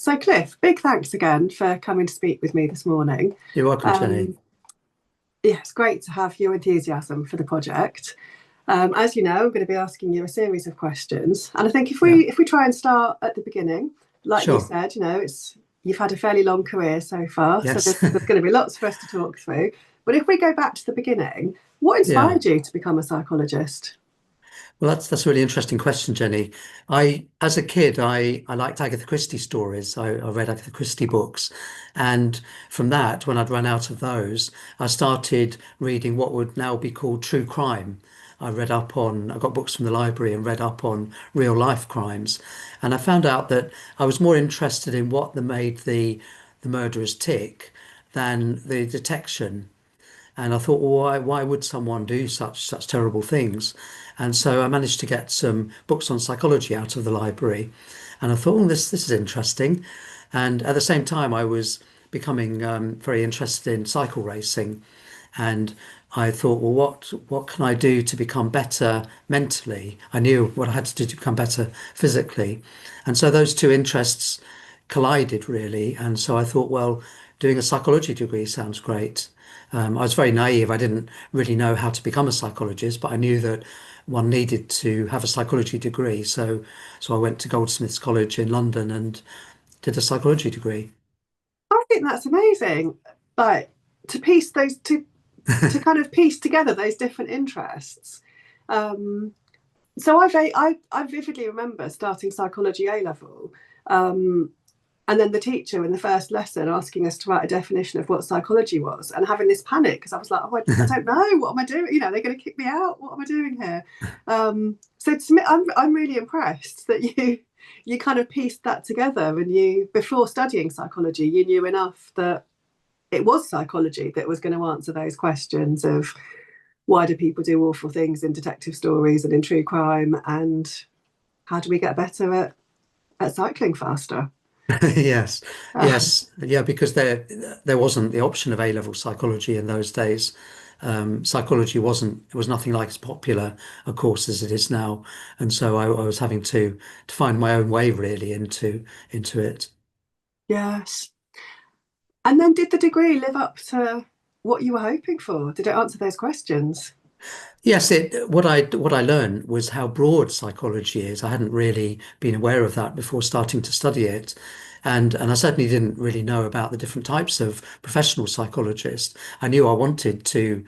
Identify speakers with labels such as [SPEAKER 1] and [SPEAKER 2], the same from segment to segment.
[SPEAKER 1] So, Cliff, big thanks again for coming to speak with me this morning.
[SPEAKER 2] You're welcome, Jenny.
[SPEAKER 1] Um, yeah, it's great to have your enthusiasm for the project. As you know, I'm going to be asking you a series of questions, and I think if
[SPEAKER 2] Yeah,
[SPEAKER 1] we try and start at the beginning, like you
[SPEAKER 2] sure.
[SPEAKER 1] said, it's you've had a fairly long career so far, so
[SPEAKER 2] Yes.
[SPEAKER 1] there's going to be lots for us to talk through. But if we go back to the beginning, what
[SPEAKER 2] Yeah.
[SPEAKER 1] inspired you to become a psychologist?
[SPEAKER 2] Well, that's a really interesting question, Jenny. As a kid, I liked Agatha Christie stories. I read Agatha Christie books, and from that, when I'd run out of those, I started reading what would now be called true crime. I got books from the library and read up on real life crimes, and I found out that I was more interested in what made the murderers tick than the detection. And I thought, well, why would someone do such terrible things? And so I managed to get some books on psychology out of the library, and I thought, oh, this is interesting. And at the same time, I was becoming very interested in cycle racing, and I thought, well, what can I do to become better mentally? I knew what I had to do to become better physically, and so those two interests collided really. And so I thought, well, doing a psychology degree sounds great. I was very naive. I didn't really know how to become a psychologist, but I knew that one needed to have a psychology degree. So I went to Goldsmiths College in London and did a psychology degree.
[SPEAKER 1] I think that's amazing. Like to piece those to kind of piece together those different interests. Um, so I vividly remember starting psychology A level, um, and then the teacher in the first lesson asking us to write a definition of what psychology was, and having this panic because I was like, oh, I don't know, what am I doing? They're going to kick me out. What am I doing here? So to me, I'm really impressed that you kind of pieced that together, and you before studying psychology, you knew enough that it was psychology that was going to answer those questions of why do people do awful things in detective stories and in true crime, and how do we get better at cycling faster?
[SPEAKER 2] Yes, yes, yeah, because there wasn't the option of A-level psychology in those days. Psychology wasn't it was nothing like as popular a course as it is now, and so I was having to find my own way really into it.
[SPEAKER 1] Yes. And then did the degree live up to what you were hoping for? Did it answer those questions?
[SPEAKER 2] Yes, what I learned was how broad psychology is. I hadn't really been aware of that before starting to study it. And I certainly didn't really know about the different types of professional psychologists. I knew I wanted to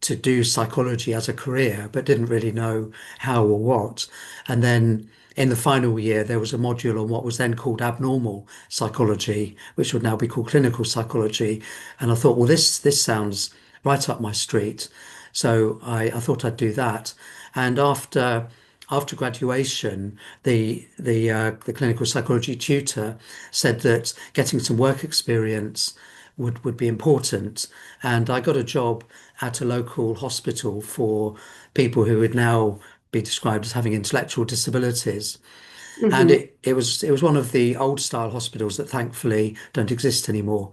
[SPEAKER 2] do psychology as a career, but didn't really know how or what. And then in the final year, there was a module on what was then called abnormal psychology, which would now be called clinical psychology. And I thought, well, this sounds right up my street. So I thought I'd do that. And after graduation, the clinical psychology tutor said that getting some work experience would be important. And I got a job at a local hospital for people who would now be described as having intellectual disabilities. And
[SPEAKER 1] Mm-hmm.
[SPEAKER 2] it was one of the old style hospitals that thankfully don't exist anymore.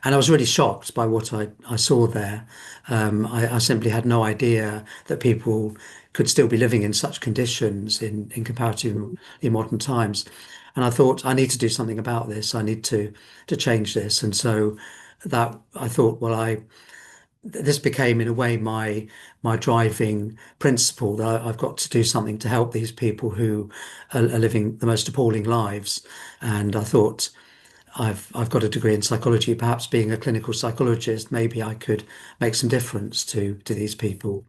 [SPEAKER 2] And I was really shocked by what I saw there. I simply had no idea that people could still be living in such conditions in comparatively modern times. And I thought, I need to do something about this. I need to change this. And so that I thought, well, this became in a way my driving principle that I've got to do something to help these people who are living the most appalling lives. And I thought I've got a degree in psychology, perhaps being a clinical psychologist, maybe I could make some difference to these people.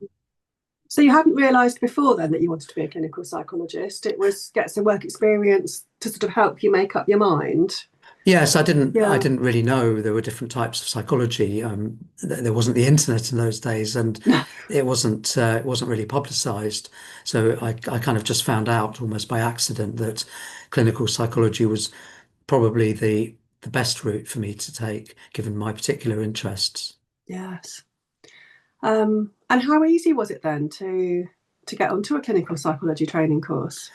[SPEAKER 1] So you hadn't realised before then that you wanted to be a clinical psychologist. It was get some work experience to sort of help you make up your mind.
[SPEAKER 2] Yes, I
[SPEAKER 1] Yeah.
[SPEAKER 2] didn't really know there were different types of psychology. There wasn't the internet in those days, and it wasn't really publicized. So I kind of just found out almost by accident that clinical psychology was probably the best route for me to take, given my particular interests.
[SPEAKER 1] Yes. And how easy was it then to get onto a clinical psychology training course?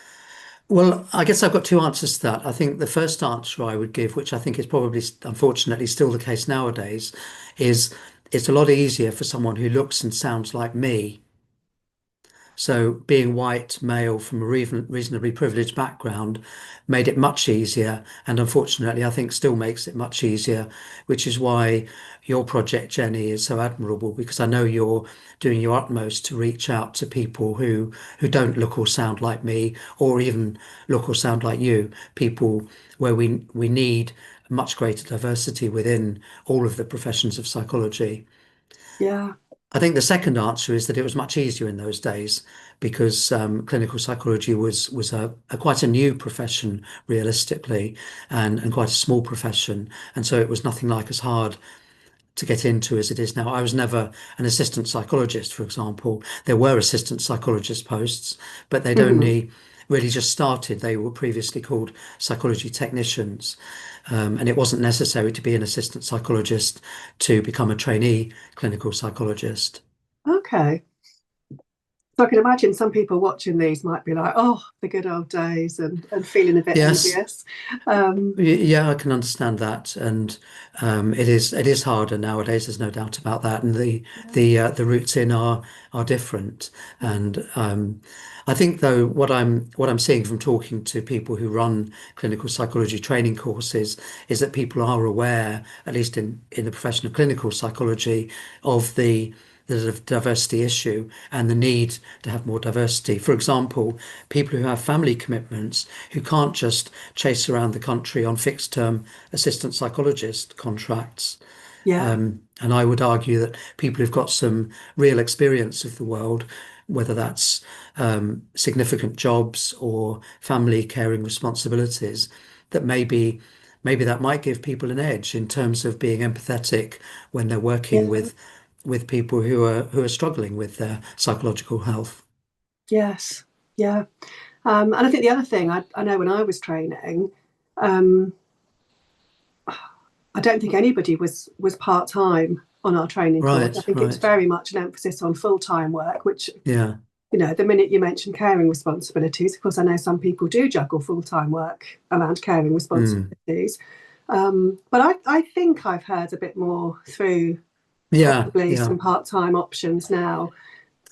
[SPEAKER 2] Well, I guess I've got two answers to that. I think the first answer I would give, which I think is probably unfortunately still the case nowadays, is it's a lot easier for someone who looks and sounds like me So being white, male from a reasonably privileged background made it much easier. And unfortunately, I think still makes it much easier, which is why your project, Jenny, is so admirable, because I know you're doing your utmost to reach out to people who don't look or sound like me, or even look or sound like you, people where we need much greater diversity within all of the professions of psychology.
[SPEAKER 1] Yeah.
[SPEAKER 2] I think the second answer is that it was much easier in those days because clinical psychology was a quite a new profession realistically, and quite a small profession, and so it was nothing like as hard to get into as it is now. I was never an assistant psychologist, for example. There were assistant psychologist posts, but they'd
[SPEAKER 1] Mhm.
[SPEAKER 2] only really just started. They were previously called psychology technicians. And it wasn't necessary to be an assistant psychologist to become a trainee clinical psychologist.
[SPEAKER 1] Okay. So I can imagine some people watching these might be like, "Oh, the good old days," and feeling a bit
[SPEAKER 2] Yes,
[SPEAKER 1] envious. Um,
[SPEAKER 2] yeah, I can understand that, and it is harder nowadays. There's no doubt about that, and
[SPEAKER 1] yeah.
[SPEAKER 2] the routes in are different. And I think though what I'm seeing from talking to people who run clinical psychology training courses is that people are aware, at least in the profession of clinical psychology, of the diversity issue and the need to have more diversity. For example, people who have family commitments who can't just chase around the country on fixed term assistant psychologist contracts.
[SPEAKER 1] Yeah.
[SPEAKER 2] And I would argue that people who've got some real experience of the world, whether that's significant jobs or family caring responsibilities, that maybe that might give people an edge in terms of being empathetic when they're working
[SPEAKER 1] Yeah.
[SPEAKER 2] with people who are struggling with their psychological health.
[SPEAKER 1] Yes. Yeah. And I think the other thing I know when I was training, um, I don't think anybody was part time on our training course. I
[SPEAKER 2] Right,
[SPEAKER 1] think it was
[SPEAKER 2] right.
[SPEAKER 1] very much an emphasis on full time work, which,
[SPEAKER 2] Yeah.
[SPEAKER 1] the minute you mention caring responsibilities, of course, I know some people do juggle full time work around caring
[SPEAKER 2] Mm.
[SPEAKER 1] responsibilities. But I think I've heard a bit more through
[SPEAKER 2] Yeah,
[SPEAKER 1] possibly
[SPEAKER 2] yeah.
[SPEAKER 1] some part time options now,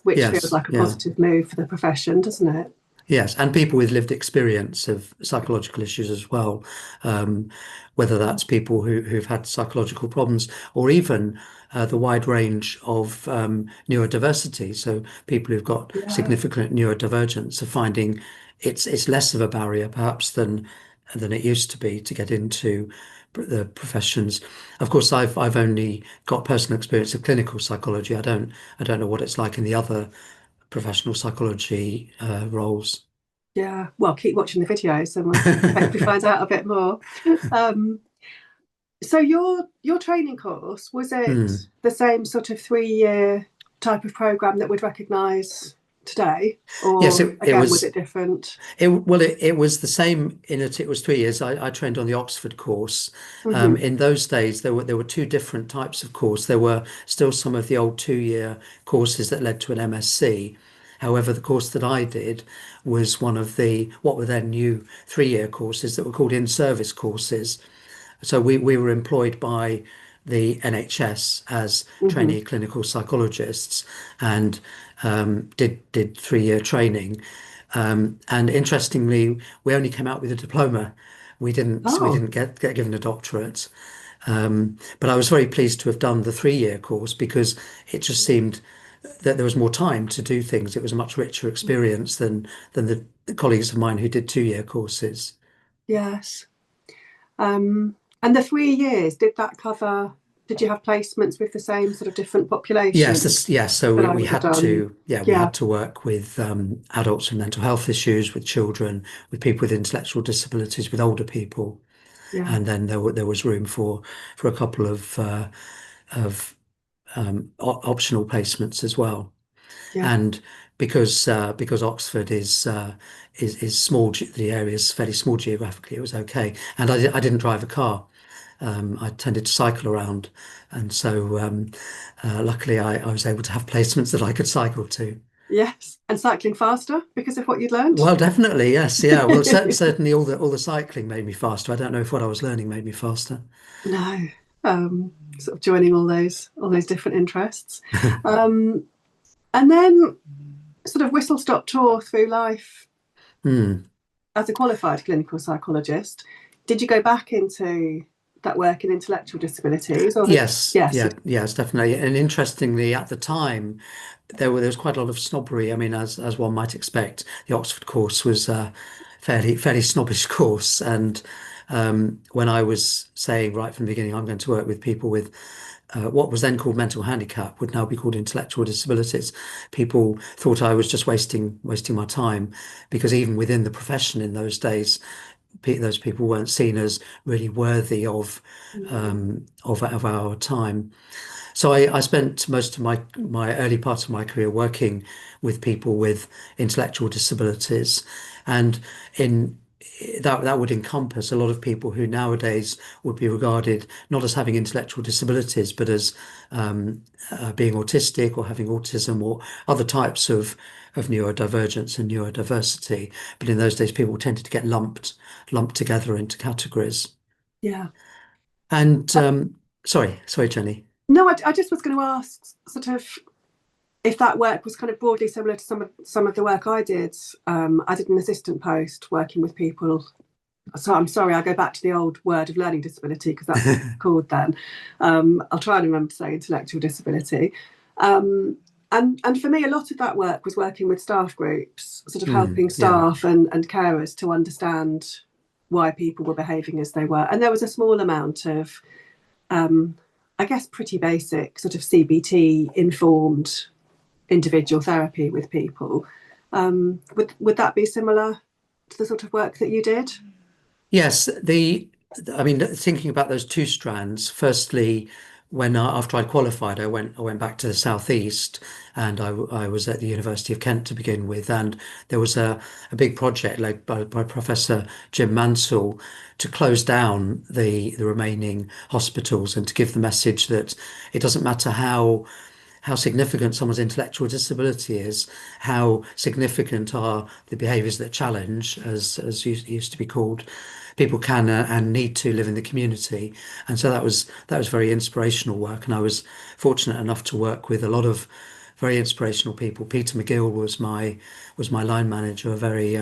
[SPEAKER 1] which feels
[SPEAKER 2] Yes,
[SPEAKER 1] like a
[SPEAKER 2] yeah.
[SPEAKER 1] positive move for the profession, doesn't it?
[SPEAKER 2] Yes, and people with lived experience of psychological issues as well, um, whether that's people who've had psychological problems or even the wide range of neurodiversity. So people who've got
[SPEAKER 1] Yeah.
[SPEAKER 2] significant neurodivergence are finding it's less of a barrier perhaps than it used to be to get into the professions. Of course, I've only got personal experience of clinical psychology. I don't know what it's like in the other professional psychology roles.
[SPEAKER 1] Yeah. Well, keep watching the videos and we'll hopefully find out a bit more. Um, So your training course, was it
[SPEAKER 2] Hmm.
[SPEAKER 1] the same sort of 3 year type of program that we'd recognise today,
[SPEAKER 2] Yes,
[SPEAKER 1] or
[SPEAKER 2] it
[SPEAKER 1] again was it
[SPEAKER 2] was
[SPEAKER 1] different?
[SPEAKER 2] it was the same in that it was 3 years. I trained on the Oxford course.
[SPEAKER 1] Hmm.
[SPEAKER 2] In those days, there were two different types of course. There were still some of the old 2 year courses that led to an MSc. However, the course that I did was one of the what were then new 3 year courses that were called in-service courses. So we were employed by the NHS as
[SPEAKER 1] Hmm.
[SPEAKER 2] trainee clinical psychologists and did 3 year training. And interestingly, we only came out with a diploma. We didn't
[SPEAKER 1] Oh,
[SPEAKER 2] get given a doctorate. But I was very pleased to have done the 3 year course because it just seemed that there was more time to do things. It was a much richer experience than the colleagues of mine who did 2 year courses.
[SPEAKER 1] yes. And the 3 years, did that cover, did you have placements with the same sort of different
[SPEAKER 2] Yes,
[SPEAKER 1] populations
[SPEAKER 2] yes. So
[SPEAKER 1] that
[SPEAKER 2] we,
[SPEAKER 1] I
[SPEAKER 2] we
[SPEAKER 1] would have
[SPEAKER 2] had
[SPEAKER 1] done?
[SPEAKER 2] to, yeah, we
[SPEAKER 1] Yeah,
[SPEAKER 2] had to work with adults with mental health issues, with children, with people with intellectual disabilities, with older people,
[SPEAKER 1] yeah,
[SPEAKER 2] and then there was room for a couple of optional placements as well.
[SPEAKER 1] yeah,
[SPEAKER 2] And because Oxford is small, the area is fairly small geographically, it was okay. And I didn't drive a car. I tended to cycle around, and so luckily I was able to have placements that I could cycle to.
[SPEAKER 1] yes. And cycling faster because of what you'd learned?
[SPEAKER 2] Well, definitely, yes, yeah. Well, certainly all the cycling made me faster. I don't know if what I was learning made me faster.
[SPEAKER 1] No. Sort of joining all those different interests. Um, and then sort of whistle stop tour through life
[SPEAKER 2] Hmm.
[SPEAKER 1] as a qualified clinical psychologist. Did you go back into that work in intellectual disabilities, or had,
[SPEAKER 2] Yes,
[SPEAKER 1] yes,
[SPEAKER 2] yeah, yes, definitely. And interestingly, at the time, there was quite a lot of snobbery. I mean, as one might expect, the Oxford course was a fairly snobbish course. And when I was saying right from the beginning, I'm going to work with people with what was then called mental handicap, would now be called intellectual disabilities, people thought I was just wasting my time, because even within the profession in those days, those people weren't seen as really worthy of our time. So I spent most of my early part of my career working with people with intellectual disabilities, and in that would encompass a lot of people who nowadays would be regarded not as having intellectual disabilities, but as being autistic or having autism or other types of neurodivergence and neurodiversity. But in those days, people tended to get lumped together into categories.
[SPEAKER 1] yeah.
[SPEAKER 2] And sorry, Jenny.
[SPEAKER 1] No, I just was going to ask sort of if that work was kind of broadly similar to some of the work I did. I did an assistant post working with people. So I'm sorry, I go back to the old word of learning disability because that's what it's called then. I'll try and remember to say intellectual disability. And for me, a lot of that work was working with staff groups, sort of helping
[SPEAKER 2] Yeah.
[SPEAKER 1] staff and carers to understand why people were behaving as they were. And there was a small amount of, I guess, pretty basic sort of CBT informed individual therapy with people. Would that be similar to the sort of work that you did?
[SPEAKER 2] Yes, I mean, thinking about those two strands, firstly, after I qualified, I went back to the southeast, and I was at the University of Kent to begin with, and there was a big project led by Professor Jim Mansell to close down the remaining hospitals and to give the message that it doesn't matter how significant someone's intellectual disability is, how significant are the behaviours that challenge, as used to be called. People can and need to live in the community, and so that was very inspirational work. And I was fortunate enough to work with a lot of very inspirational people. Peter McGill was my line manager, a very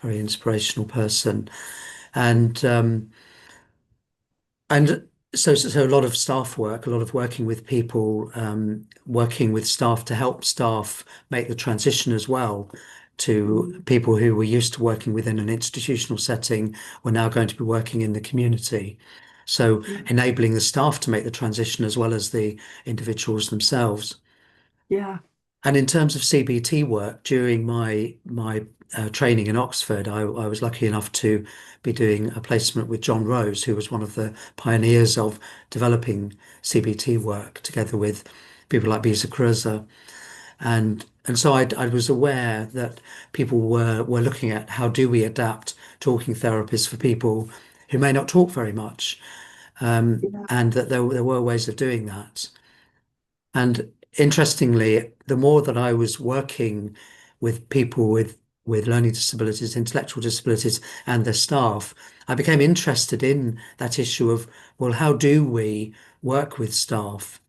[SPEAKER 2] inspirational person, and and so a lot of staff work, a lot of working with people, working with staff to help staff make the transition as well to people who were used to working within an institutional setting were now going to be working in the community. So
[SPEAKER 1] Yeah,
[SPEAKER 2] enabling the staff to make the transition as well as the individuals themselves.
[SPEAKER 1] yeah.
[SPEAKER 2] And in terms of CBT work, during my training in Oxford, I was lucky enough to be doing a placement with John Rose, who was one of the pioneers of developing CBT work, together with people like Bisa Kruza. And so I was aware that people were looking at how do we adapt talking therapies for people who may not talk very much,
[SPEAKER 1] Yeah.
[SPEAKER 2] and that there were ways of doing that. And interestingly, the more that I was working with people with learning disabilities, intellectual disabilities, and their staff, I became interested in that issue of, well, how do we work with staff?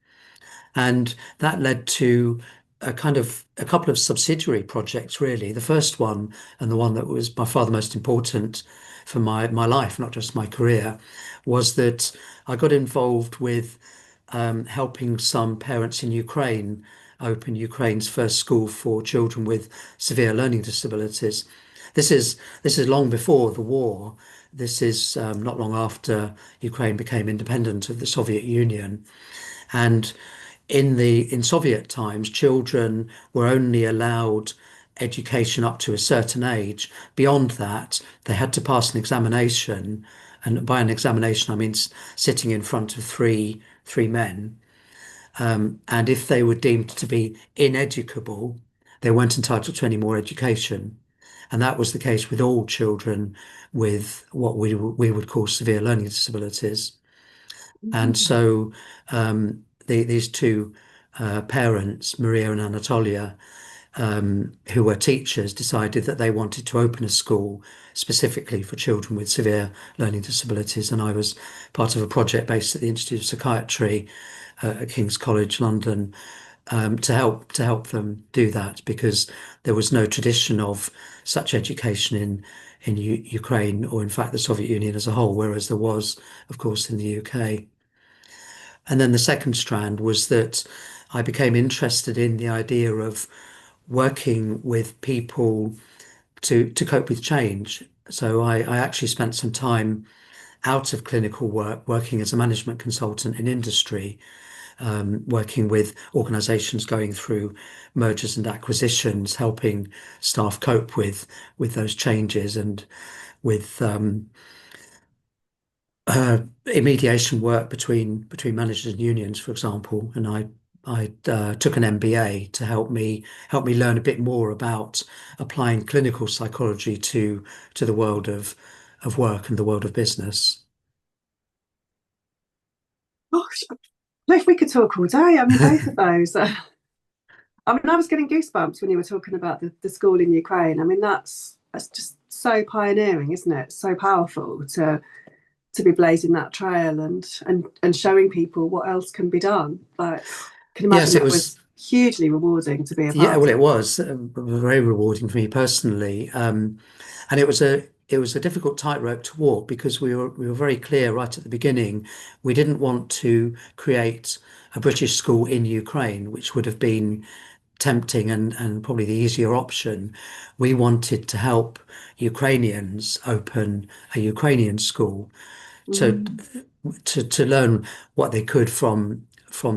[SPEAKER 2] And that led to a couple of subsidiary projects, really. The first one, and the one that was by far the most important for my life, not just my career, was that I got involved with helping some parents in Ukraine open Ukraine's first school for children with severe learning disabilities. This is long before the war. This is not long after Ukraine became independent of the Soviet Union. And in Soviet times, children were only allowed education up to a certain age. Beyond that, they had to pass an examination, and by an examination, I mean sitting in front of three men. And if they were deemed to be ineducable, they weren't entitled to any more education. And that was the case with all children with what we would call severe learning disabilities. And
[SPEAKER 1] Mm.
[SPEAKER 2] so these two parents, Maria and Anatolia, who were teachers, decided that they wanted to open a school specifically for children with severe learning disabilities. And I was part of a project based at the Institute of Psychiatry at King's College London, to help them do that because there was no tradition of such education in Ukraine or in fact the Soviet Union as a whole, whereas there was, of course, in the UK. And then the second strand was that I became interested in the idea of working with people to cope with change. So I actually spent some time out of clinical work, working as a management consultant in industry, working with organizations going through mergers and acquisitions, helping staff cope with those changes and with mediation work between managers and unions, for example. And I took an MBA to help me learn a bit more about applying clinical psychology to the world of work and the world of business.
[SPEAKER 1] Gosh, if we could talk all day. I mean, both of those. I mean, I was getting goosebumps when you were talking about the school in Ukraine. I mean, that's just so pioneering, isn't it? So powerful to be blazing that trail and showing people what else can be done. Like, I can imagine
[SPEAKER 2] Yes, it
[SPEAKER 1] that
[SPEAKER 2] was.
[SPEAKER 1] was hugely rewarding to be a
[SPEAKER 2] Yeah,
[SPEAKER 1] part
[SPEAKER 2] well,
[SPEAKER 1] of.
[SPEAKER 2] it was very rewarding for me personally, and it was a difficult tightrope to walk because we were very clear right at the beginning. We didn't want to create a British school in Ukraine, which would have been tempting and probably the easier option. We wanted to help Ukrainians open a Ukrainian school to
[SPEAKER 1] Mm,
[SPEAKER 2] to learn what they could from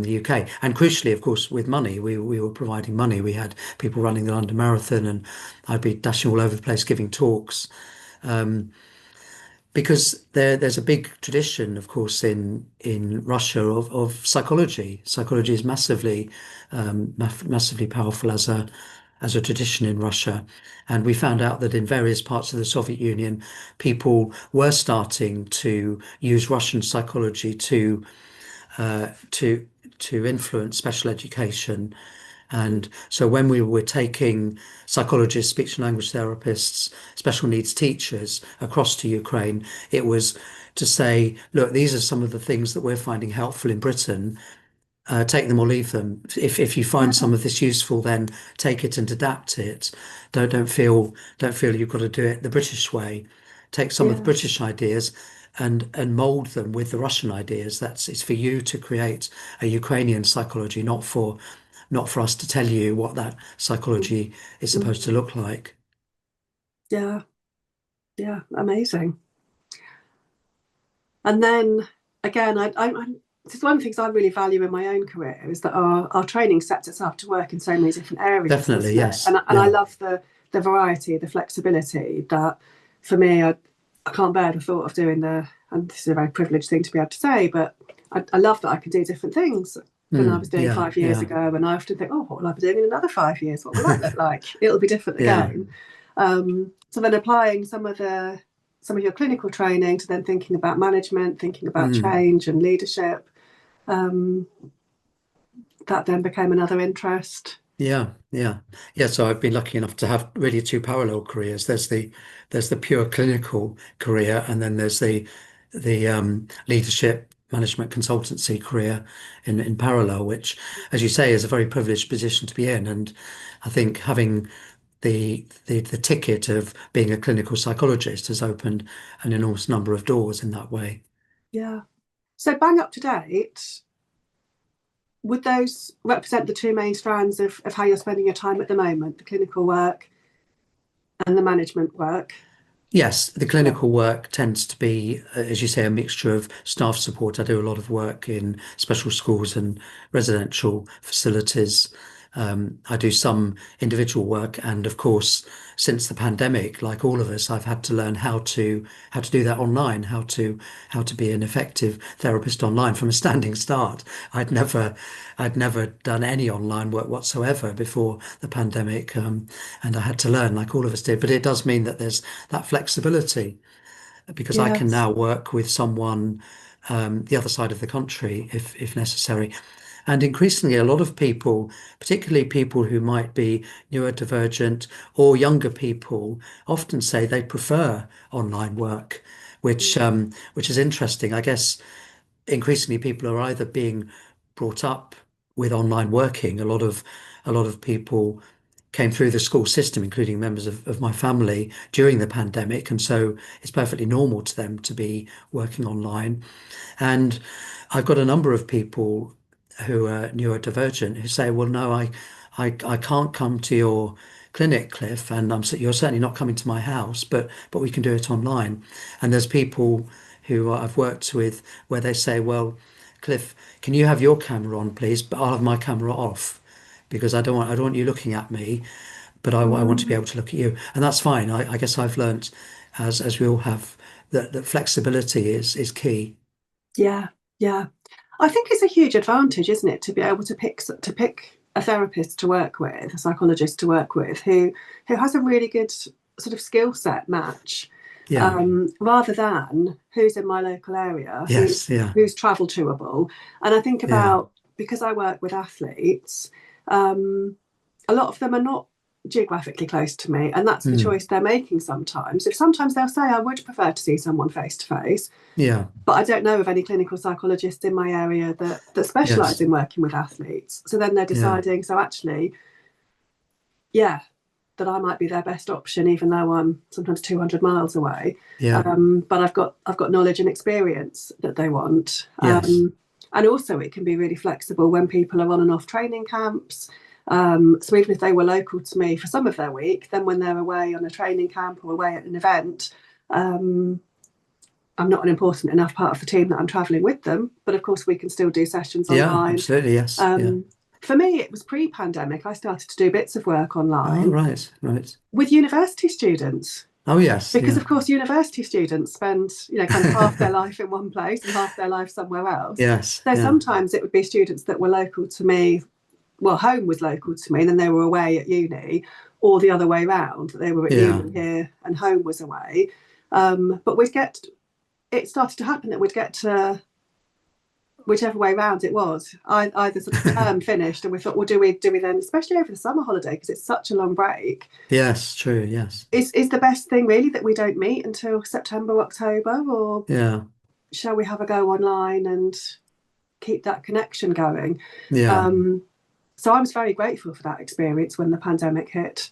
[SPEAKER 2] the UK. And crucially, of course, with money, we were providing money. We had people running the London Marathon, and I'd be dashing all over the place giving talks. Because there's a big tradition, of course, in Russia of psychology. Psychology is massively powerful as a tradition in Russia. And we found out that in various parts of the Soviet Union, people were starting to use Russian psychology to to influence special education. And so when we were taking psychologists, speech and language therapists, special needs teachers across to Ukraine, it was to say, look, these are some of the things that we're finding helpful in Britain. Take them or leave them. If you find
[SPEAKER 1] yeah,
[SPEAKER 2] some of this useful, then take it and adapt it. Don't feel you've got to do it the British way. Take some of the
[SPEAKER 1] yes.
[SPEAKER 2] British ideas and mold them with the Russian ideas. It's for you to create a Ukrainian psychology, not for us to tell you what that psychology is supposed to
[SPEAKER 1] Mm,
[SPEAKER 2] look like.
[SPEAKER 1] yeah, yeah, amazing. And then again, this is one of the things I really value in my own career is that our training sets us up to work in so many different areas,
[SPEAKER 2] Definitely,
[SPEAKER 1] doesn't it?
[SPEAKER 2] yes.
[SPEAKER 1] And I
[SPEAKER 2] Yeah.
[SPEAKER 1] love the variety, the flexibility that for me, I can't bear the thought of doing and this is a very privileged thing to be able to say, but I love that I can do different things than I was doing
[SPEAKER 2] Yeah,
[SPEAKER 1] 5 years
[SPEAKER 2] yeah,
[SPEAKER 1] ago. And I often think, oh, what will I be doing in another 5 years? What will that look like? It'll be different
[SPEAKER 2] yeah.
[SPEAKER 1] again. So then applying some of your clinical training to then thinking about management, thinking about
[SPEAKER 2] Mm.
[SPEAKER 1] change and leadership, um, that then became another interest.
[SPEAKER 2] Yeah, yeah, yeah. So I've been lucky enough to have really two parallel careers. There's the pure clinical career, and then there's the leadership management consultancy career in parallel, which, as you say, is a very privileged position to be in. And I think having the ticket of being a clinical psychologist has opened an enormous number of doors in that way.
[SPEAKER 1] Yeah. So bang up to date, would those represent the two main strands of how you're spending your time at the moment, the clinical work and the management work?
[SPEAKER 2] Yes, the
[SPEAKER 1] Yeah.
[SPEAKER 2] clinical work tends to be, as you say, a mixture of staff support. I do a lot of work in special schools and residential facilities. I do some individual work, and of course, since the pandemic, like all of us, I've had to learn how to do that online, how to be an effective therapist online from a standing start. I'd never done any online work whatsoever before the pandemic, and I had to learn like all of us did. But it does mean that there's that flexibility because I can
[SPEAKER 1] Yes.
[SPEAKER 2] now work with someone the other side of the country if necessary. And increasingly, a lot of people, particularly people who might be neurodivergent or younger people, often say they prefer online work, which is interesting. I guess increasingly people are either being brought up with online working, a lot of people came through the school system, including members of my family during the pandemic, and so it's perfectly normal to them to be working online. And I've got a number of people who are neurodivergent who say, well, no, I can't come to your clinic, Cliff, and you're certainly not coming to my house, but we can do it online. And there's people who I've worked with where they say, well, Cliff, can you have your camera on, please? But I'll have my camera off because I don't want you looking at me, but I want to be
[SPEAKER 1] Mm.
[SPEAKER 2] able to look at you. And that's fine. I guess I've learnt, as we all have, that flexibility is key.
[SPEAKER 1] Yeah, yeah. I think it's a huge advantage, isn't it, to be able to pick a therapist to work with, a psychologist to work with, who has a really good sort of skill set match,
[SPEAKER 2] Yeah.
[SPEAKER 1] rather than who's in my local area,
[SPEAKER 2] Yes. Yeah.
[SPEAKER 1] who's travel chewable. And I think
[SPEAKER 2] Yeah.
[SPEAKER 1] about, because I work with athletes, um, a lot of them are not geographically close to me, and that's the
[SPEAKER 2] Mm.
[SPEAKER 1] choice they're making sometimes. If sometimes they'll say, I would prefer to see someone face to face,
[SPEAKER 2] Yeah.
[SPEAKER 1] but I don't know of any clinical psychologists in my area that specialise
[SPEAKER 2] Yes.
[SPEAKER 1] in working with athletes. So then they're
[SPEAKER 2] Yeah.
[SPEAKER 1] deciding, so actually, yeah, that I might be their best option, even though I'm sometimes 200 miles away.
[SPEAKER 2] Yeah.
[SPEAKER 1] But I've got knowledge and experience that they want.
[SPEAKER 2] Yes.
[SPEAKER 1] And also, it can be really flexible when people are on and off training camps. So even if they were local to me for some of their week, then when they're away on a training camp or away at an event, um, I'm not an important enough part of the team that I'm travelling with them. But of course, we can still do sessions
[SPEAKER 2] Yeah.
[SPEAKER 1] online.
[SPEAKER 2] Absolutely. Yes. Yeah.
[SPEAKER 1] For me, it was pre-pandemic. I started to do bits of work
[SPEAKER 2] Oh,
[SPEAKER 1] online
[SPEAKER 2] right. Right.
[SPEAKER 1] with university students,
[SPEAKER 2] Oh, yes.
[SPEAKER 1] because
[SPEAKER 2] Yeah.
[SPEAKER 1] of course university students spend, kind of half their life in one place and half their life somewhere else.
[SPEAKER 2] Yes.
[SPEAKER 1] So
[SPEAKER 2] Yeah.
[SPEAKER 1] sometimes it would be students that were local to me, well, home was local to me and then they were away at uni, or the other way around, they were at
[SPEAKER 2] Yeah.
[SPEAKER 1] uni here and home was away. But it started to happen that we'd get to whichever way round it was, either sort of term finished and we thought, well, do we then, especially over the summer holiday because it's such a long break,
[SPEAKER 2] Yes. True. Yes.
[SPEAKER 1] is the best thing really that we don't meet until September, October, or
[SPEAKER 2] Yeah.
[SPEAKER 1] shall we have a go online and keep that connection going?
[SPEAKER 2] Yeah.
[SPEAKER 1] So I was very grateful for that experience when the pandemic hit.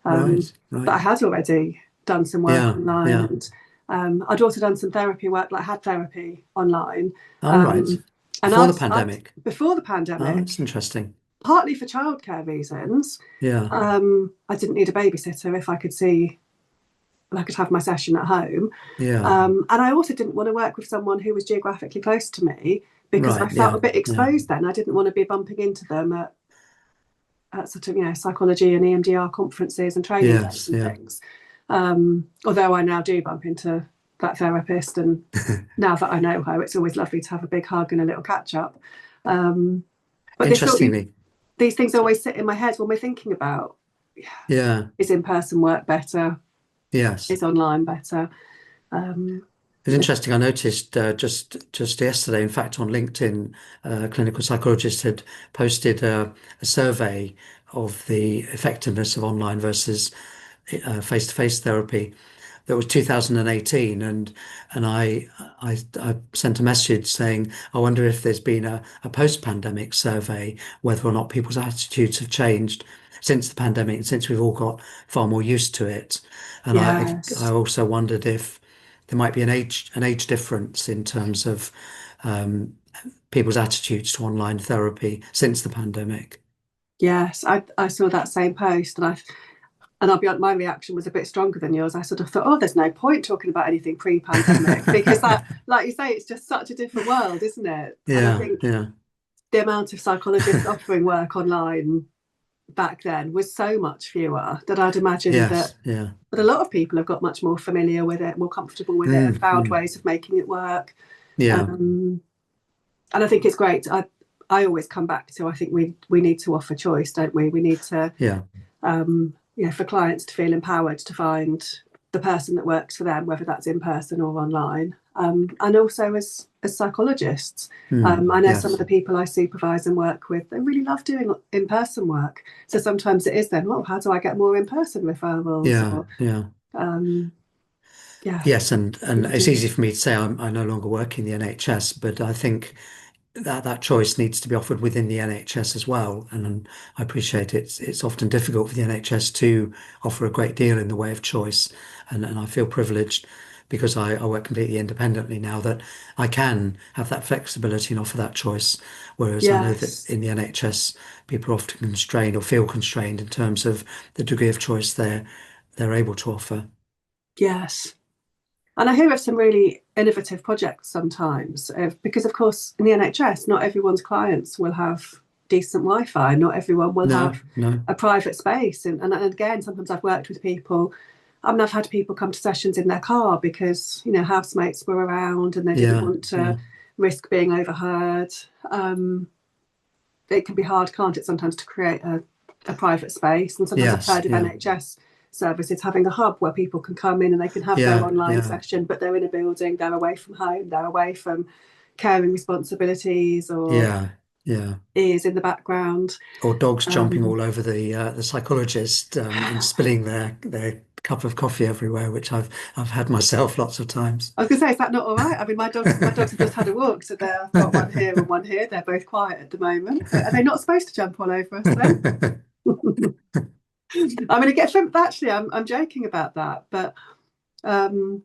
[SPEAKER 2] Right.
[SPEAKER 1] But
[SPEAKER 2] Right.
[SPEAKER 1] I had already done some work
[SPEAKER 2] Yeah.
[SPEAKER 1] online,
[SPEAKER 2] Yeah.
[SPEAKER 1] and I'd also done some therapy work, like had therapy online.
[SPEAKER 2] All right.
[SPEAKER 1] Um, and
[SPEAKER 2] Before the
[SPEAKER 1] I'd
[SPEAKER 2] pandemic.
[SPEAKER 1] before the
[SPEAKER 2] Oh, that's
[SPEAKER 1] pandemic,
[SPEAKER 2] interesting.
[SPEAKER 1] partly for childcare reasons.
[SPEAKER 2] Yeah.
[SPEAKER 1] I didn't need a babysitter if I could have my session at home.
[SPEAKER 2] Yeah.
[SPEAKER 1] And I also didn't want to work with someone who was geographically close to me because I
[SPEAKER 2] Right.
[SPEAKER 1] felt a
[SPEAKER 2] Yeah.
[SPEAKER 1] bit
[SPEAKER 2] Yeah.
[SPEAKER 1] exposed then. I didn't want to be bumping into them at sort of, psychology and EMDR conferences and training days
[SPEAKER 2] Yes.
[SPEAKER 1] and
[SPEAKER 2] Yeah.
[SPEAKER 1] things. Although I now do bump into that therapist, and now that I know her, it's always lovely to have a big hug and a little catch up. But
[SPEAKER 2] Interestingly.
[SPEAKER 1] these things always sit in my head when we're thinking about,
[SPEAKER 2] Yeah.
[SPEAKER 1] is in person work better?
[SPEAKER 2] Yes.
[SPEAKER 1] Is online better? Um,
[SPEAKER 2] It's interesting. I noticed just yesterday, in fact, on LinkedIn, a clinical psychologist had posted a survey of the effectiveness of online versus face-to-face therapy. That was 2018, and I sent a message saying, I wonder if there's been a post-pandemic survey, whether or not people's attitudes have changed since the pandemic and since we've all got far more used to it. And I
[SPEAKER 1] yes,
[SPEAKER 2] also wondered if there might be an age difference in terms of um, people's attitudes to online therapy since the pandemic.
[SPEAKER 1] yes, I saw that same post, and I'll be honest, my reaction was a bit stronger than yours. I sort of thought, oh, there's no point talking about anything pre-pandemic because that, like you say, it's just such a different world, isn't it? And I
[SPEAKER 2] Yeah,
[SPEAKER 1] think
[SPEAKER 2] yeah,
[SPEAKER 1] the amount of psychologists offering work online back then was so much fewer that I'd imagine
[SPEAKER 2] yes, yeah.
[SPEAKER 1] that a lot of people have got much more familiar with it, more comfortable with it, and
[SPEAKER 2] Mm,
[SPEAKER 1] found
[SPEAKER 2] mm.
[SPEAKER 1] ways of making it work.
[SPEAKER 2] Yeah,
[SPEAKER 1] Um, and I think it's great. I always come back to, I think we need to offer choice, don't we? We need to,
[SPEAKER 2] yeah,
[SPEAKER 1] for clients to feel empowered to find the person that works for them, whether that's in person or online. And also as psychologists, I know some of
[SPEAKER 2] yes,
[SPEAKER 1] the people I supervise and work with, they really love doing in-person work. So sometimes it is then, well, how do I get more in-person referrals?
[SPEAKER 2] yeah,
[SPEAKER 1] Or
[SPEAKER 2] yeah.
[SPEAKER 1] yeah,
[SPEAKER 2] Yes, and it's easy for me to say I no longer work in the NHS, but I think that choice needs to be offered within the NHS as well. And I appreciate it's often difficult for the NHS to offer a great deal in the way of choice. And I feel privileged because I work completely independently now that I can have that flexibility and offer that choice. Whereas I know that
[SPEAKER 1] Yes,
[SPEAKER 2] in the NHS, people are often constrained or feel constrained in terms of the degree of choice they're able to offer.
[SPEAKER 1] yes. And I hear of some really innovative projects sometimes, because of course in the NHS, not everyone's clients will have decent Wi-Fi. Not everyone will
[SPEAKER 2] No,
[SPEAKER 1] have
[SPEAKER 2] no,
[SPEAKER 1] a private space. And again, sometimes I've worked with people. I mean, I've had people come to sessions in their car because housemates were around and they didn't
[SPEAKER 2] yeah,
[SPEAKER 1] want to
[SPEAKER 2] yeah,
[SPEAKER 1] risk being overheard. Um, it can be hard, can't it, sometimes to create a private space. And sometimes I've
[SPEAKER 2] yes,
[SPEAKER 1] heard of
[SPEAKER 2] yeah,
[SPEAKER 1] NHS services having a hub where people can come in and they can have their
[SPEAKER 2] yeah,
[SPEAKER 1] online
[SPEAKER 2] yeah,
[SPEAKER 1] session, but they're in a building, they're away from home, they're away from caring responsibilities or
[SPEAKER 2] yeah, yeah.
[SPEAKER 1] ears in the background.
[SPEAKER 2] Or dogs jumping
[SPEAKER 1] Um,
[SPEAKER 2] all over the psychologist and spilling their cup of coffee everywhere, which I've had myself lots of times.
[SPEAKER 1] I was going to say, is that not all right? I mean, my dogs have just had a walk, so I've got one here and one here. They're both quiet at the moment, but are they not supposed to jump all over us then? I mean, actually, I'm joking about that, but um,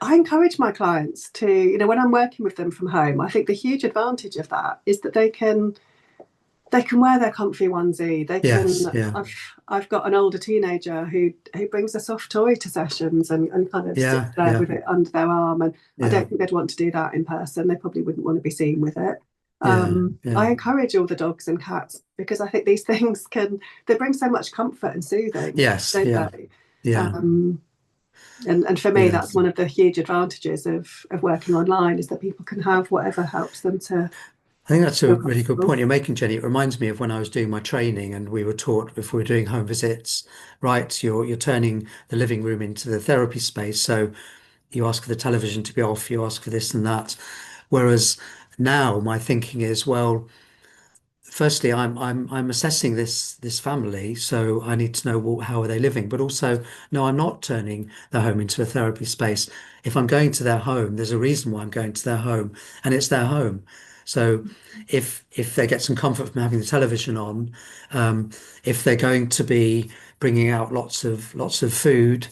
[SPEAKER 1] I encourage my clients to, when I'm working with them from home, I think the huge advantage of that is that they can wear their comfy onesie. They
[SPEAKER 2] Yes,
[SPEAKER 1] can.
[SPEAKER 2] yeah,
[SPEAKER 1] I've got an older teenager who brings a soft toy to sessions and kind of sits
[SPEAKER 2] yeah,
[SPEAKER 1] there
[SPEAKER 2] yeah,
[SPEAKER 1] with it under their arm. And I
[SPEAKER 2] yeah,
[SPEAKER 1] don't think they'd want to do that in person. They probably wouldn't want to be seen with it.
[SPEAKER 2] yeah,
[SPEAKER 1] I
[SPEAKER 2] yeah.
[SPEAKER 1] encourage all the dogs and cats because I think these things they bring so much comfort and soothing,
[SPEAKER 2] Yes,
[SPEAKER 1] don't
[SPEAKER 2] yeah,
[SPEAKER 1] they?
[SPEAKER 2] yeah,
[SPEAKER 1] Um, and for me,
[SPEAKER 2] yeah.
[SPEAKER 1] that's one of the huge advantages of working online is that people can have whatever helps them to
[SPEAKER 2] I think that's a
[SPEAKER 1] feel
[SPEAKER 2] really good
[SPEAKER 1] comfortable.
[SPEAKER 2] point you're making, Jenny. It reminds me of when I was doing my training and we were taught if we were doing home visits, right, you're turning the living room into the therapy space. So you ask for the television to be off, you ask for this and that. Whereas now my thinking is, well, firstly, I'm assessing this family, so I need to know how are they living. But also, no, I'm not turning their home into a therapy space. If I'm going to their home, there's a reason why I'm going to their home, and it's their home. So if they get some comfort from having the television on, um, if they're going to be bringing out lots of food,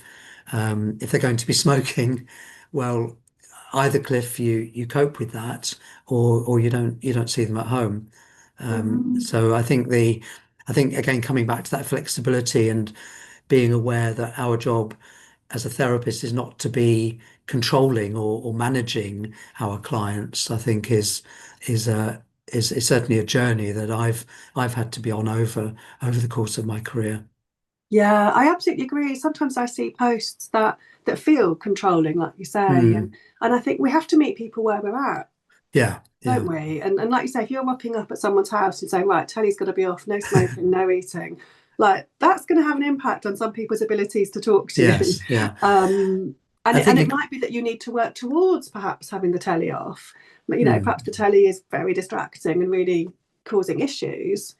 [SPEAKER 2] if they're going to be smoking, well, either Cliff, you cope with that, or you don't see them at home.
[SPEAKER 1] Mm.
[SPEAKER 2] So I think again coming back to that flexibility and being aware that our job as a therapist is not to be controlling or managing our clients, I think is certainly a journey that I've had to be on over the course of my career.
[SPEAKER 1] Yeah, I absolutely agree. Sometimes I see posts that feel controlling, like you say, and
[SPEAKER 2] Mm,
[SPEAKER 1] and I think we have to meet people where we're at,
[SPEAKER 2] yeah,
[SPEAKER 1] don't
[SPEAKER 2] yeah,
[SPEAKER 1] we? And like you say, if you're rocking up at someone's house and saying, right, telly's got to be off, no smoking, no eating, like that's going to have an impact on some people's abilities to talk to you.
[SPEAKER 2] yes, yeah.
[SPEAKER 1] Um, and
[SPEAKER 2] I
[SPEAKER 1] it, and
[SPEAKER 2] think
[SPEAKER 1] it might be that you need to work towards perhaps having the telly off. But, perhaps the telly is very distracting and really causing issues.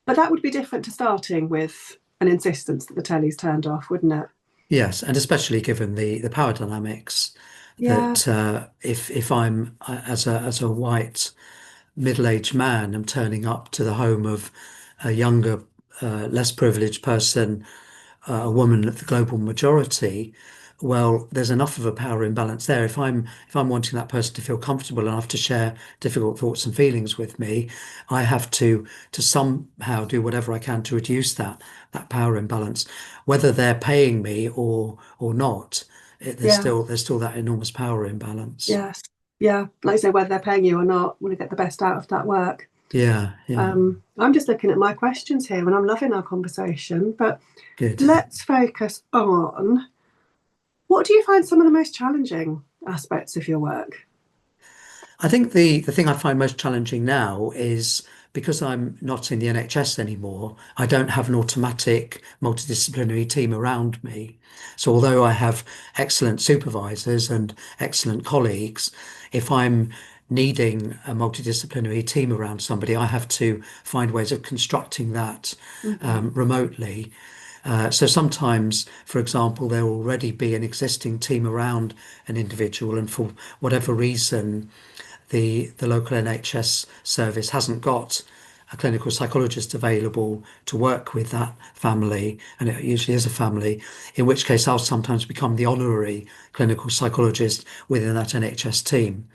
[SPEAKER 1] But that would be different to starting with an insistence that the telly's turned off, wouldn't it?
[SPEAKER 2] yes, and especially given the power dynamics
[SPEAKER 1] Yeah.
[SPEAKER 2] that if I'm as a white middle-aged man am turning up to the home of a younger, less privileged person, a woman of the global majority, well, there's enough of a power imbalance there. If I'm wanting that person to feel comfortable enough to share difficult thoughts and feelings with me, I have to somehow do whatever I can to reduce that power imbalance, whether they're paying me or not. There's
[SPEAKER 1] Yeah.
[SPEAKER 2] still that enormous power imbalance.
[SPEAKER 1] Yes. Yeah. Like I say, whether they're paying you or not, want to get the best out of that work.
[SPEAKER 2] Yeah, yeah,
[SPEAKER 1] I'm just looking at my questions here and I'm loving our conversation, but
[SPEAKER 2] good.
[SPEAKER 1] let's focus on what do you find some of the most challenging aspects of your work?
[SPEAKER 2] I think the thing I find most challenging now is because I'm not in the NHS anymore, I don't have an automatic multidisciplinary team around me. So although I have excellent supervisors and excellent colleagues, if I'm needing a multidisciplinary team around somebody, I have to find ways of constructing that
[SPEAKER 1] Mm-hmm.
[SPEAKER 2] remotely. So sometimes, for example, there will already be an existing team around an individual, and for whatever reason, the local NHS service hasn't got a clinical psychologist available to work with that family, and it usually is a family, in which case I'll sometimes become the honorary clinical psychologist within that NHS team.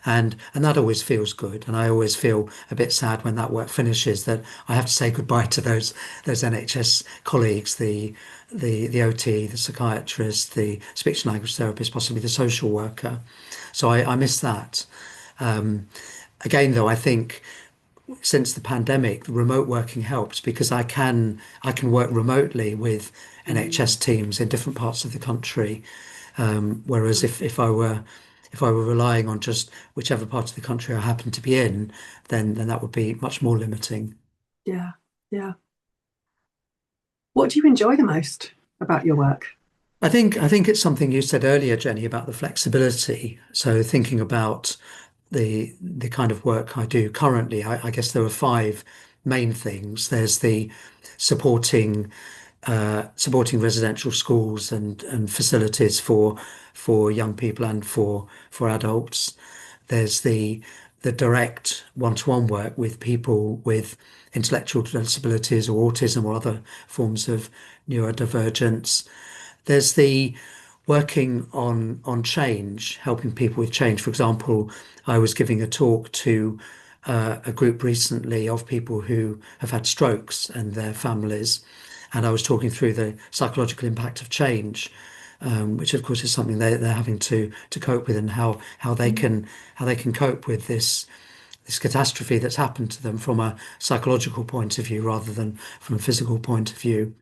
[SPEAKER 2] And that always feels good. And I always feel a bit sad when that work finishes that I have to say goodbye to those NHS colleagues, the OT, the psychiatrist, the speech and language therapist, possibly the social worker. So I miss that. Again, though, I think since the pandemic, the remote working helps because I can work remotely with NHS
[SPEAKER 1] Mm.
[SPEAKER 2] teams in different parts of the country. Whereas if I were relying on just whichever part of the country I happen to be in, then that would be much more limiting.
[SPEAKER 1] Yeah, yeah. What do you enjoy the most about your work?
[SPEAKER 2] I think it's something you said earlier, Jenny, about the flexibility. So thinking about the kind of work I do currently, I guess there are five main things. There's the supporting supporting residential schools and facilities for young people and for adults. There's the direct one-to-one work with people with intellectual disabilities or autism or other forms of neurodivergence. There's the working on change, helping people with change. For example, I was giving a talk to a group recently of people who have had strokes and their families, and I was talking through the psychological impact of change, which of course is something they're having to cope with, and how they can cope with this catastrophe that's happened to them from a psychological point of view rather than from a physical point of view.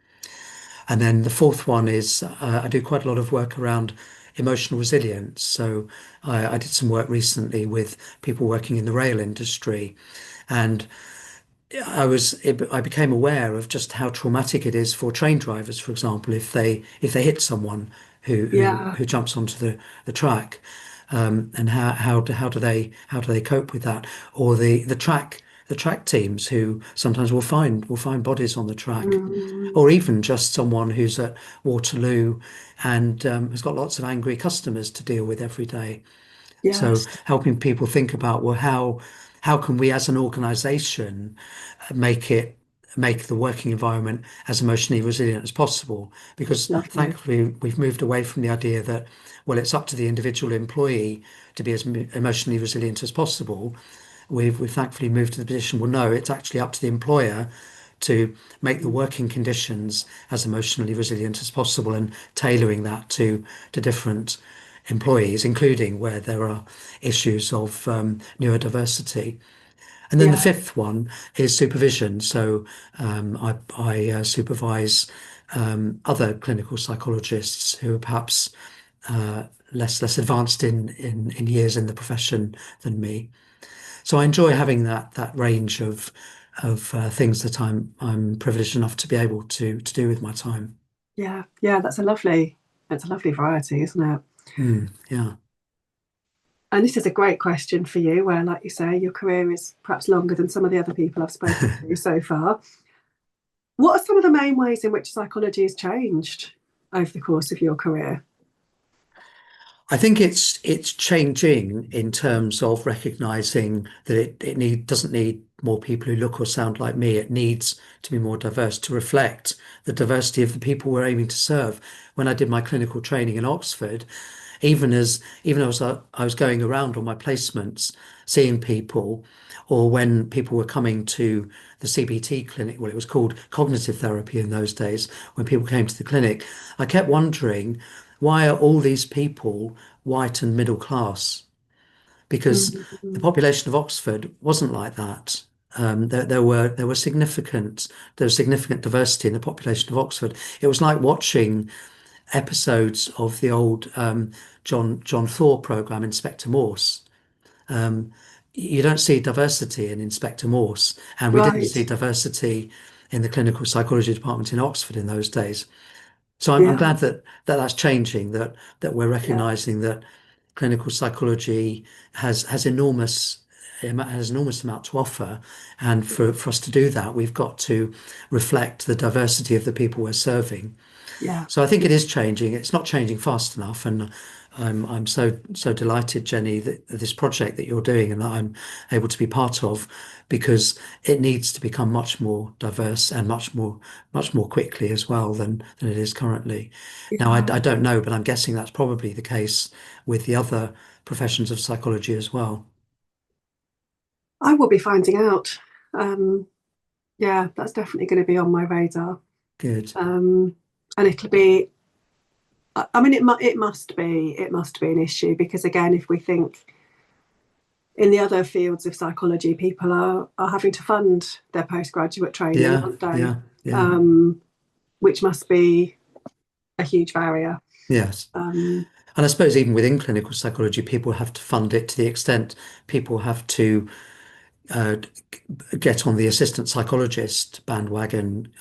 [SPEAKER 2] And then the fourth one is I do quite a lot of work around emotional resilience. So I did some work recently with people working in the rail industry, and I became aware of just how traumatic it is for train drivers, for example, if they hit someone
[SPEAKER 1] Yeah.
[SPEAKER 2] who jumps onto the track, and how do they cope with that, or the track teams who sometimes will find bodies on the track,
[SPEAKER 1] Mm,
[SPEAKER 2] or even just someone who's at Waterloo and has got lots of angry customers to deal with every day. So
[SPEAKER 1] yes.
[SPEAKER 2] helping people think about, well, how can we as an organization make it make the working environment as emotionally resilient as possible? Because
[SPEAKER 1] Lovely.
[SPEAKER 2] thankfully we've moved away from the idea that, well, it's up to the individual employee to be as emotionally resilient as possible. We've thankfully moved to the position, well, no, it's actually up to the employer to make the
[SPEAKER 1] Mm,
[SPEAKER 2] working conditions as emotionally resilient as possible, and tailoring that to different employees, including where there are issues of neurodiversity. And then the
[SPEAKER 1] yeah.
[SPEAKER 2] fifth one is supervision. So I supervise other clinical psychologists who are perhaps less advanced in years in the profession than me. So I enjoy having that range of things that I'm privileged enough to be able to do with my time.
[SPEAKER 1] Yeah. Yeah. That's a lovely variety, isn't it?
[SPEAKER 2] Yeah.
[SPEAKER 1] And this is a great question for you, where, like you say, your career is perhaps longer than some of the other people I've spoken to so far. What are some of the main ways in which psychology has changed over the course of your career?
[SPEAKER 2] I think it's changing in terms of recognizing that doesn't need more people who look or sound like me. It needs to be more diverse to reflect the diversity of the people we're aiming to serve. When I did my clinical training in Oxford, even as I was going around on my placements, seeing people, or when people were coming to the CBT clinic, well, it was called cognitive therapy in those days, when people came to the clinic, I kept wondering, why are all these people white and middle class? Because the
[SPEAKER 1] Mm,
[SPEAKER 2] population of Oxford wasn't like that. There was significant diversity in the population of Oxford. It was like watching episodes of the old John Thaw program, Inspector Morse. You don't see diversity in Inspector Morse, and we didn't see
[SPEAKER 1] right.
[SPEAKER 2] diversity in the clinical psychology department in Oxford in those days. So I'm
[SPEAKER 1] Yeah.
[SPEAKER 2] glad that's changing, that we're
[SPEAKER 1] Yeah.
[SPEAKER 2] recognizing that clinical psychology has enormous amount to offer, and for us to do that, we've got to reflect the diversity of the people we're serving.
[SPEAKER 1] Yeah.
[SPEAKER 2] So I think it is changing. It's not changing fast enough, and I'm so delighted, Jenny, that this project that you're doing and that I'm able to be part of, because it needs to become much more diverse and much more quickly as well than it is currently. Now,
[SPEAKER 1] Yeah,
[SPEAKER 2] I don't know, but I'm guessing that's probably the case with the other professions of psychology as well.
[SPEAKER 1] I will be finding out. Um, yeah, that's definitely going to be on my radar.
[SPEAKER 2] Good.
[SPEAKER 1] Um, and it'll be. I mean, it must be an issue because again, if we think in the other fields of psychology, people are having to fund their postgraduate training,
[SPEAKER 2] Yeah,
[SPEAKER 1] aren't they?
[SPEAKER 2] yeah, yeah.
[SPEAKER 1] Um, which must be a huge barrier.
[SPEAKER 2] Yes.
[SPEAKER 1] Um,
[SPEAKER 2] And I suppose even within clinical psychology, people have to fund it to the extent people have to uh, get on the assistant psychologist bandwagon.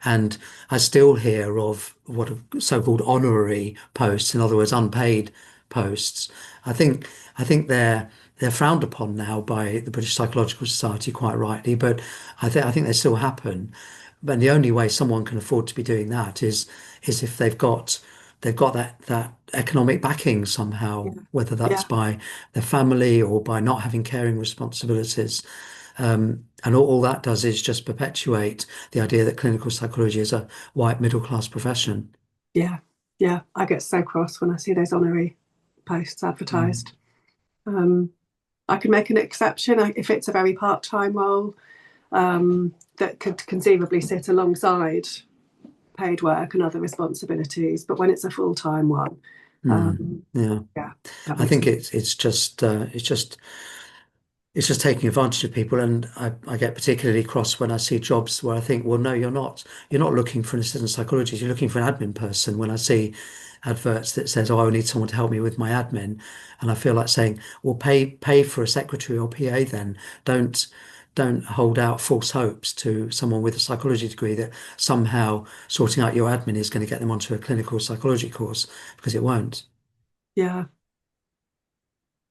[SPEAKER 2] And I still hear of what are so-called honorary posts, in other words, unpaid posts. I think I think they're frowned upon now by the British Psychological Society, quite rightly, but I think they still happen. But the only way someone can afford to be doing that is if they've got that economic backing somehow,
[SPEAKER 1] yeah,
[SPEAKER 2] whether that's
[SPEAKER 1] yeah,
[SPEAKER 2] by their family or by not having caring responsibilities. And all that does is just perpetuate the idea that clinical psychology is a white middle class profession.
[SPEAKER 1] yeah, yeah. I get so cross when I see those honorary posts
[SPEAKER 2] Mm.
[SPEAKER 1] advertised. Um, I could make an exception if it's a very part-time role that could conceivably sit alongside paid work and other responsibilities. But when it's a full-time one,
[SPEAKER 2] Mm.
[SPEAKER 1] um,
[SPEAKER 2] Yeah,
[SPEAKER 1] yeah, that
[SPEAKER 2] I
[SPEAKER 1] makes
[SPEAKER 2] think
[SPEAKER 1] me.
[SPEAKER 2] it's just taking advantage of people, and I get particularly cross when I see jobs where I think, well, no, you're not looking for an assistant psychologist, you're looking for an admin person. When I see adverts that says, oh, I need someone to help me with my admin, and I feel like saying, well, pay for a secretary or PA then. Don't don't hold out false hopes to someone with a psychology degree that somehow sorting out your admin is going to get them onto a clinical psychology course, because it won't.
[SPEAKER 1] Yeah.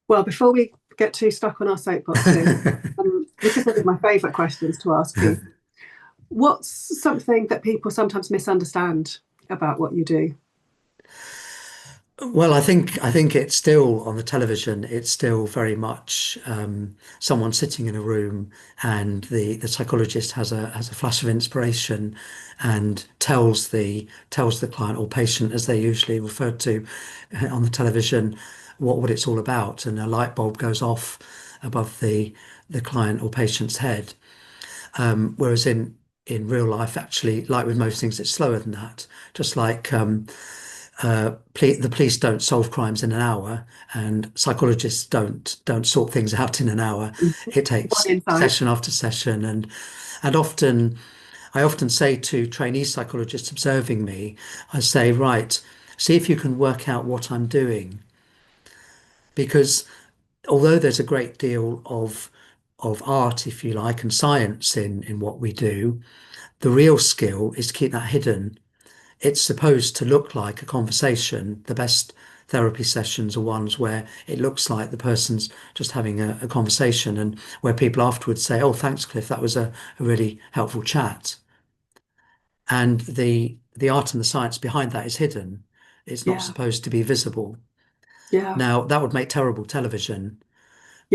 [SPEAKER 1] Well, before we get too stuck on our soapboxes, this is one of my favourite questions to ask people. What's something that people sometimes misunderstand about what you do?
[SPEAKER 2] Well, I think it's still on the television. It's still very much someone sitting in a room, and the psychologist has a flash of inspiration, and tells the client or patient, as they're usually referred to on the television, what it's all about, and a light bulb goes off above the client or patient's head. Whereas in real life, actually, like with most things, it's slower than that. Just like the police don't solve crimes in an hour, and psychologists don't sort things out in an hour. It
[SPEAKER 1] One
[SPEAKER 2] takes
[SPEAKER 1] insight.
[SPEAKER 2] session after session, and often I often say to trainee psychologists observing me, I say, right, see if you can work out what I'm doing, because although there's a great deal of art, if you like, and science in what we do, the real skill is to keep that hidden. It's supposed to look like a conversation. The best therapy sessions are ones where it looks like the person's just having a conversation, and where people afterwards say, oh, thanks, Cliff, that was a really helpful chat. And the art and the science behind that is hidden. It's not
[SPEAKER 1] Yeah,
[SPEAKER 2] supposed to be visible.
[SPEAKER 1] yeah,
[SPEAKER 2] Now, that would make terrible television.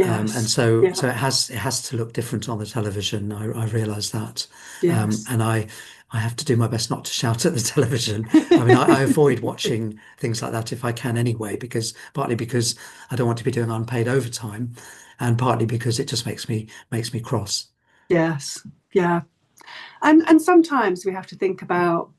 [SPEAKER 2] And
[SPEAKER 1] yes, yeah,
[SPEAKER 2] so it has to look different on the television. I realise that,
[SPEAKER 1] yes.
[SPEAKER 2] and I have to do my best not to shout at the television. I mean, I avoid watching things like that if I can anyway, because partly because I don't want to be doing unpaid overtime, and partly because it just makes me cross.
[SPEAKER 1] Yes, yeah. And sometimes we have to think about,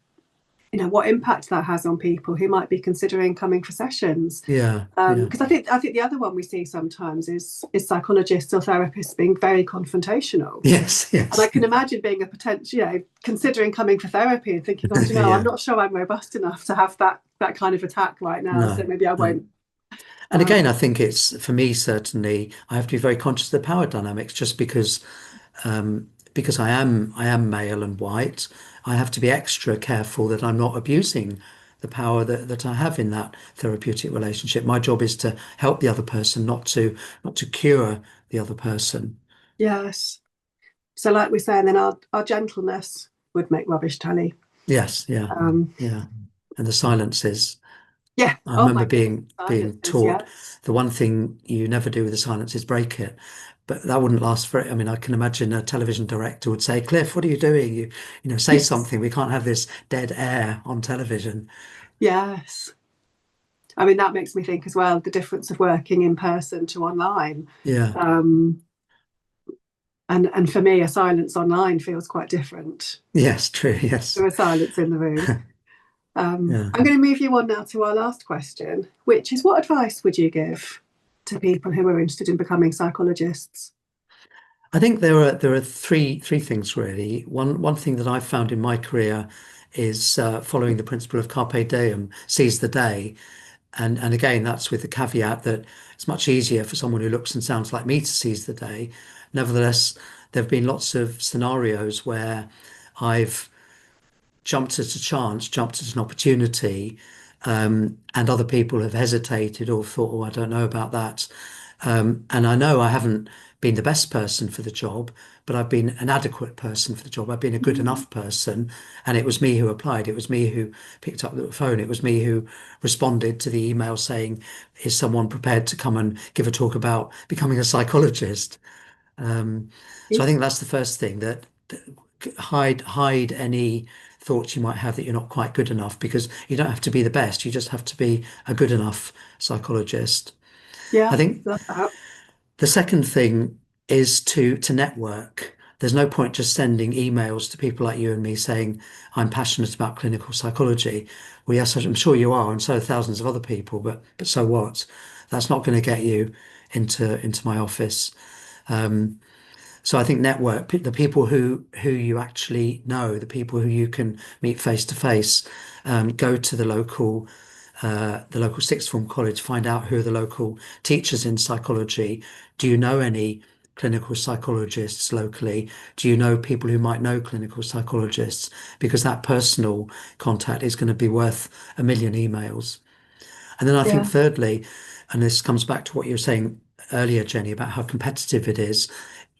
[SPEAKER 1] what impact that has on people who might be considering coming for sessions.
[SPEAKER 2] Yeah, yeah,
[SPEAKER 1] Because I think the other one we see sometimes is psychologists or therapists being very confrontational.
[SPEAKER 2] yes,
[SPEAKER 1] And I
[SPEAKER 2] yes,
[SPEAKER 1] can imagine being a potential, considering coming for therapy and thinking, oh, I'm
[SPEAKER 2] yeah.
[SPEAKER 1] not sure I'm robust enough to have that kind of attack right now. So
[SPEAKER 2] No,
[SPEAKER 1] maybe I
[SPEAKER 2] no.
[SPEAKER 1] won't.
[SPEAKER 2] And again,
[SPEAKER 1] Um,
[SPEAKER 2] I think it's for me certainly I have to be very conscious of the power dynamics, just because I am male and white, I have to be extra careful that I'm not abusing the power that I have in that therapeutic relationship. My job is to help the other person, not to cure the other person.
[SPEAKER 1] yes. So, like we're saying, then our gentleness would make rubbish tally.
[SPEAKER 2] Yes, yeah,
[SPEAKER 1] Um,
[SPEAKER 2] yeah. And the silences.
[SPEAKER 1] Yeah.
[SPEAKER 2] I
[SPEAKER 1] Oh
[SPEAKER 2] remember
[SPEAKER 1] my goodness.
[SPEAKER 2] being
[SPEAKER 1] Silences.
[SPEAKER 2] taught
[SPEAKER 1] Yes.
[SPEAKER 2] the one thing you never do with a silence is break it. But that wouldn't last for, I mean, I can imagine a television director would say, Cliff, what are you doing? Say
[SPEAKER 1] Yes.
[SPEAKER 2] something. We can't have this dead air on television.
[SPEAKER 1] Yes. I mean, that makes me think as well, the difference of working in person to online.
[SPEAKER 2] Yeah.
[SPEAKER 1] Um, and for me, a silence online feels quite different
[SPEAKER 2] Yes, true.
[SPEAKER 1] to
[SPEAKER 2] Yes.
[SPEAKER 1] a silence in the room.
[SPEAKER 2] Yeah.
[SPEAKER 1] I'm going to move you on now to our last question, which is what advice would you give to people who are interested in becoming psychologists?
[SPEAKER 2] I think there are three things really. One thing that I've found in my career is following the principle of carpe diem, seize the day. And again, that's with the caveat that it's much easier for someone who looks and sounds like me to seize the day. Nevertheless, there have been lots of scenarios where I've jumped at a chance, jumped at an opportunity, and other people have hesitated or thought, oh, I don't know about that. And I know I haven't been the best person for the job, but I've been an adequate person for the job. I've been a good enough person. And it was me who applied. It was me who picked up the phone. It was me who responded to the email saying, is someone prepared to come and give a talk about becoming a psychologist? So I think that's the first thing that hide any thoughts you might have that you're not quite good enough because you don't have to be the best. You just have to be a good enough psychologist. I
[SPEAKER 1] Yeah,
[SPEAKER 2] think
[SPEAKER 1] love that.
[SPEAKER 2] the second thing is to network. There's no point just sending emails to people like you and me saying, I'm passionate about clinical psychology. Well, yes, I'm sure you are, and so are thousands of other people, but so what? That's not going to get you into my office. So I think network, the people who you actually know, the people who you can meet face to face, go to the local sixth form college, find out who are the local teachers in psychology. Do you know any clinical psychologists locally? Do you know people who might know clinical psychologists? Because that personal contact is going to be worth a million emails. And then I think
[SPEAKER 1] Yeah,
[SPEAKER 2] thirdly, and this comes back to what you were saying earlier, Jenny, about how competitive it is.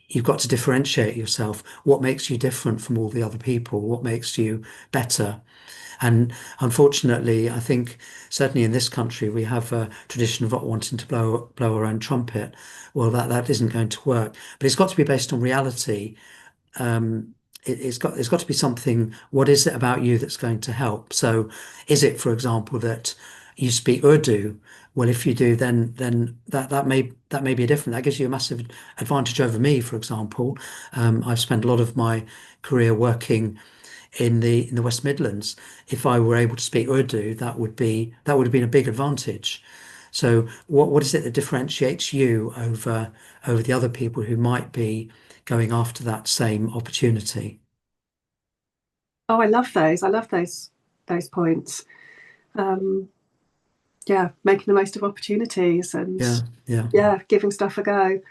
[SPEAKER 2] You've got to differentiate yourself. What makes you different from all the other people? What makes you better? And unfortunately, I think certainly in this country we have a tradition of not wanting to blow our own trumpet. Well, that isn't going to work. But it's got to be based on reality. It's got to be something. What is it about you that's going to help? So, is it, for example, that you speak Urdu? Well, if you do, then that may be different. That gives you a massive advantage over me, for example. I've spent a lot of my career working in the West Midlands. If I were able to speak Urdu, that would have been a big advantage. So what is it that differentiates you over the other people who might be going after that same opportunity?
[SPEAKER 1] oh, I love those. I love those points. Um, yeah, making the most of opportunities and
[SPEAKER 2] Yeah, yeah.
[SPEAKER 1] yeah, giving stuff a go.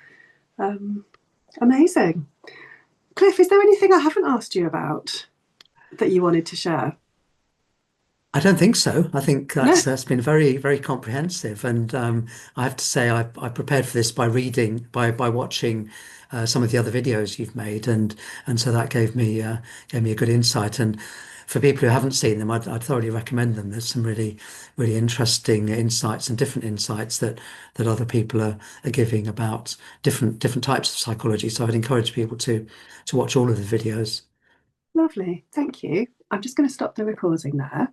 [SPEAKER 1] Um, amazing. Cliff, is there anything I haven't asked you about that you wanted to share?
[SPEAKER 2] I don't think so. I think
[SPEAKER 1] No.
[SPEAKER 2] that's been very comprehensive, and I have to say I prepared for this by reading by watching some of the other videos you've made, and so that gave me a good insight. And for people who haven't seen them, I'd thoroughly recommend them. There's some really interesting insights and different insights that other people are giving about different types of psychology. So I'd encourage people to watch all of the videos.
[SPEAKER 1] Lovely. Thank you. I'm just going to stop the recording there.